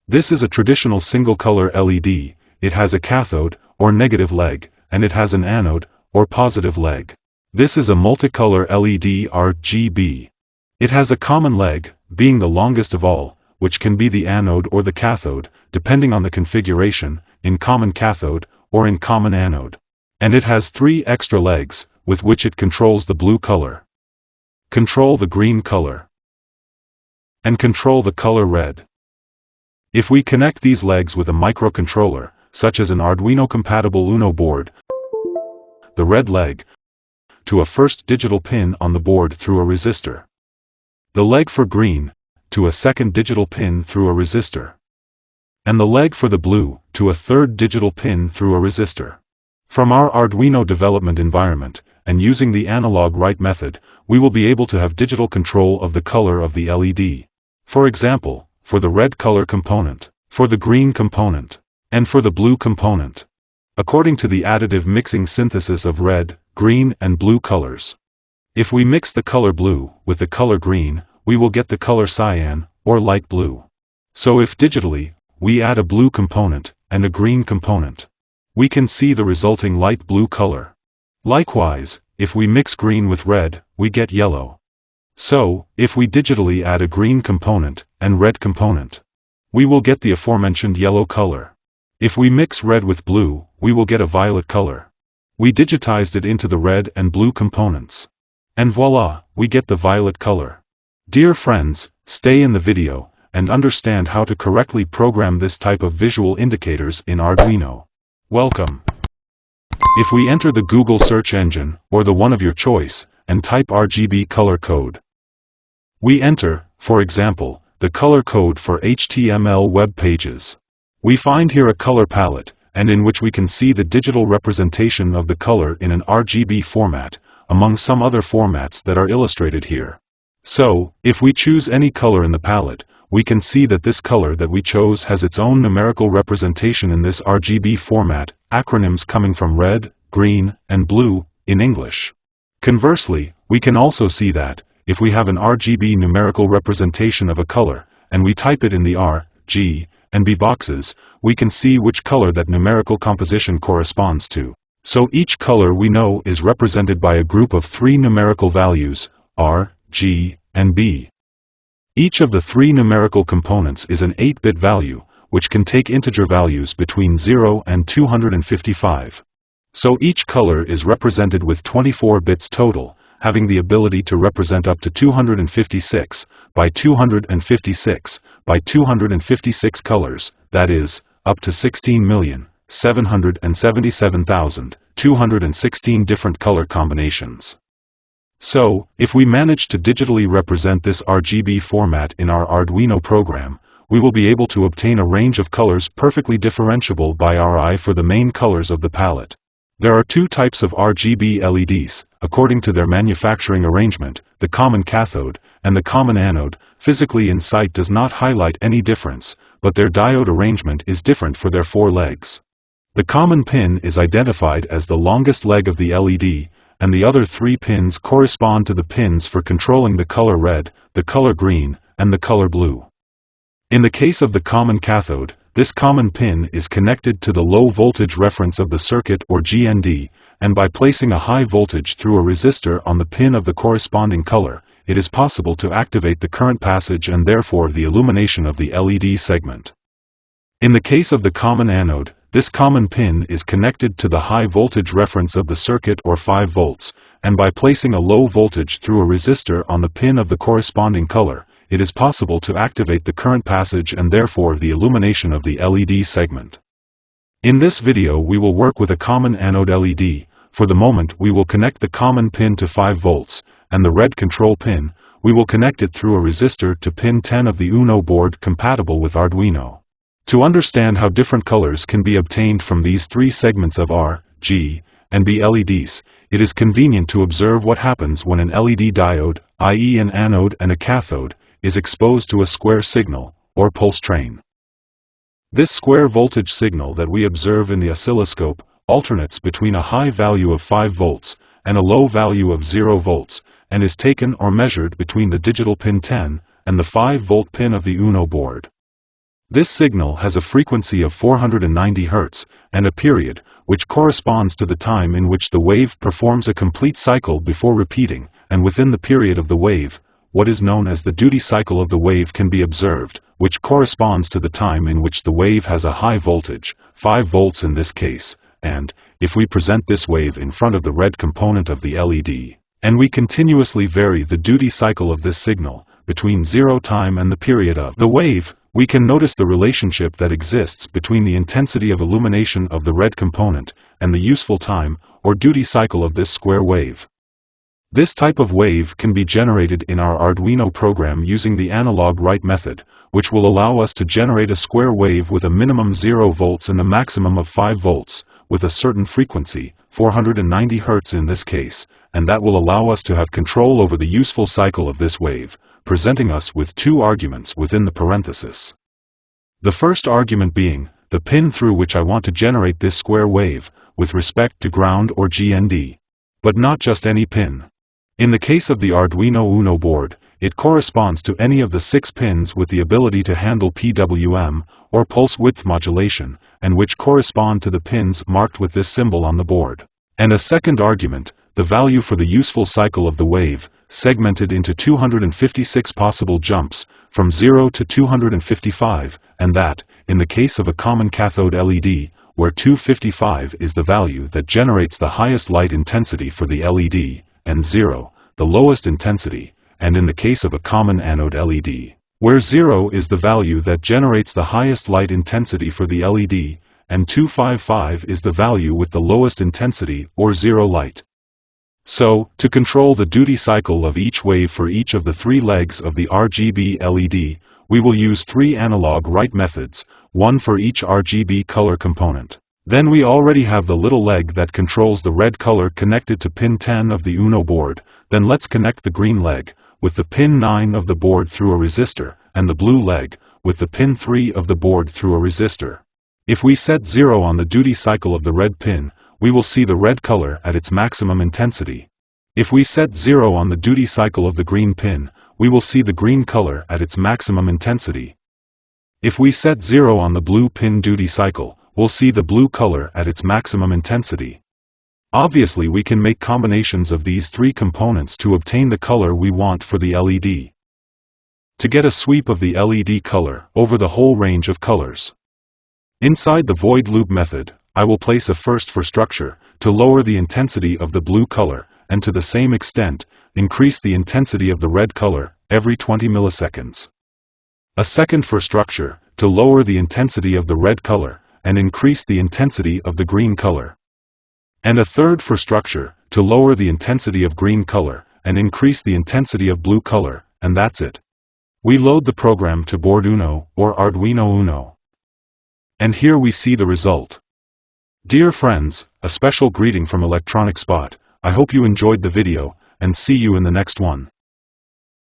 This is a traditional single-color LED. It has a cathode, or negative leg, and it has an anode, or positive leg. This is a multicolor LED RGB. It has a common leg, being the longest of all, which can be the anode or the cathode, depending on the configuration, in common cathode, or in common anode. And it has 3 extra legs, with which it controls the blue color, control the green color, and control the color red. If we connect these legs with a microcontroller, such as an Arduino-compatible Uno board, the red leg, to a first digital pin on the board through a resistor, the leg for green, to a second digital pin through a resistor, and the leg for the blue, to a third digital pin through a resistor. From our Arduino development environment, and using the analog write method, we will be able to have digital control of the color of the LED. For example, for the red color component, for the green component, and for the blue component, according to the additive mixing synthesis of red, green, and blue colors. If we mix the color blue with the color green, we will get the color cyan, or light blue. So if digitally, we add a blue component and a green component, we can see the resulting light blue color. Likewise, if we mix green with red, we get yellow. So, if we digitally add a green component and red component, we will get the aforementioned yellow color. If we mix red with blue, we will get a violet color. We digitized it into the red and blue components. And voila, we get the violet color. Dear friends, stay in the video, and understand how to correctly program this type of visual indicators in Arduino. Welcome. If we enter the Google search engine, or the one of your choice, and type RGB color code, we enter, for example, the color code for HTML web pages. We find here a color palette, and in which we can see the digital representation of the color in an RGB format, among some other formats that are illustrated here. So, if we choose any color in the palette, we can see that this color that we chose has its own numerical representation in this RGB format, acronyms coming from red, green, and blue, in English. Conversely, we can also see that, if we have an RGB numerical representation of a color, and we type it in the R, G, and B boxes, we can see which color that numerical composition corresponds to. So each color we know is represented by a group of 3 numerical values, R, G, and B. Each of the 3 numerical components is an 8-bit value, which can take integer values between 0 and 255. So each color is represented with 24 bits total, having the ability to represent up to 256 by 256 by 256 colors, that is, up to 16,777,216 different color combinations. So, if we manage to digitally represent this RGB format in our Arduino program, we will be able to obtain a range of colors perfectly differentiable by our eye for the main colors of the palette. There are 2 types of RGB LEDs, according to their manufacturing arrangement, the common cathode and the common anode. Physically in sight does not highlight any difference, but their diode arrangement is different for their 4 legs. The common pin is identified as the longest leg of the LED, and the other 3 pins correspond to the pins for controlling the color red, the color green, and the color blue. In the case of the common cathode, this common pin is connected to the low voltage reference of the circuit or GND, and by placing a high voltage through a resistor on the pin of the corresponding color, it is possible to activate the current passage and therefore the illumination of the LED segment. In the case of the common anode, this common pin is connected to the high voltage reference of the circuit or 5 volts, and by placing a low voltage through a resistor on the pin of the corresponding color, it is possible to activate the current passage and therefore the illumination of the LED segment. In this video we will work with a common anode LED. For the moment we will connect the common pin to 5 volts, and the red control pin, we will connect it through a resistor to pin 10 of the Uno board compatible with Arduino. To understand how different colors can be obtained from these 3 segments of R, G, and B LEDs, it is convenient to observe what happens when an LED diode, i.e. an anode and a cathode, is exposed to a square signal, or pulse train. This square voltage signal that we observe in the oscilloscope alternates between a high value of 5 volts and a low value of 0 volts, and is taken or measured between the digital pin 10 and the 5-volt pin of the Uno board. This signal has a frequency of 490 Hz, and a period, which corresponds to the time in which the wave performs a complete cycle before repeating, and within the period of the wave, what is known as the duty cycle of the wave can be observed, which corresponds to the time in which the wave has a high voltage, 5 volts in this case, and, if we present this wave in front of the red component of the LED, and we continuously vary the duty cycle of this signal, between 0 time and the period of the wave, we can notice the relationship that exists between the intensity of illumination of the red component, and the useful time, or duty cycle of this square wave. This type of wave can be generated in our Arduino program using the analog write method, which will allow us to generate a square wave with a minimum 0 volts and a maximum of 5 volts, with a certain frequency, 490 Hz in this case, and that will allow us to have control over the useful cycle of this wave, presenting us with 2 arguments within the parenthesis. The first argument being, the pin through which I want to generate this square wave, with respect to ground or GND. But not just any pin. In the case of the Arduino Uno board, it corresponds to any of the 6 pins with the ability to handle PWM, or pulse width modulation, and which correspond to the pins marked with this symbol on the board. And a second argument, the value for the useful cycle of the wave, segmented into 256 possible jumps, from 0 to 255, and that, in the case of a common cathode LED, where 255 is the value that generates the highest light intensity for the LED, and 0, the lowest intensity, and in the case of a common anode LED, where 0 is the value that generates the highest light intensity for the LED, and 255 is the value with the lowest intensity or 0 light. So, to control the duty cycle of each wave for each of the 3 legs of the RGB LED, we will use 3 analog write methods, one for each RGB color component. Then we already have the little leg that controls the red color connected to pin 10 of the Uno board, then let's connect the green leg, with the pin 9 of the board through a resistor, and the blue leg, with the pin 3 of the board through a resistor. If we set 0 on the duty cycle of the red pin, we will see the red color at its maximum intensity. If we set 0 on the duty cycle of the green pin, we will see the green color at its maximum intensity. If we set 0 on the blue pin duty cycle, we'll see the blue color at its maximum intensity. Obviously we can make combinations of these 3 components to obtain the color we want for the LED. To get a sweep of the LED color over the whole range of colors. Inside the void loop method, I will place a first for structure, to lower the intensity of the blue color, and to the same extent, increase the intensity of the red color, every 20 milliseconds. A second for structure, to lower the intensity of the red color, and increase the intensity of the green color. And a third for structure, to lower the intensity of green color, and increase the intensity of blue color, and that's it. We load the program to board Uno, or Arduino Uno. And here we see the result. Dear friends, a special greeting from Electronic Spot. I hope you enjoyed the video, and see you in the next one.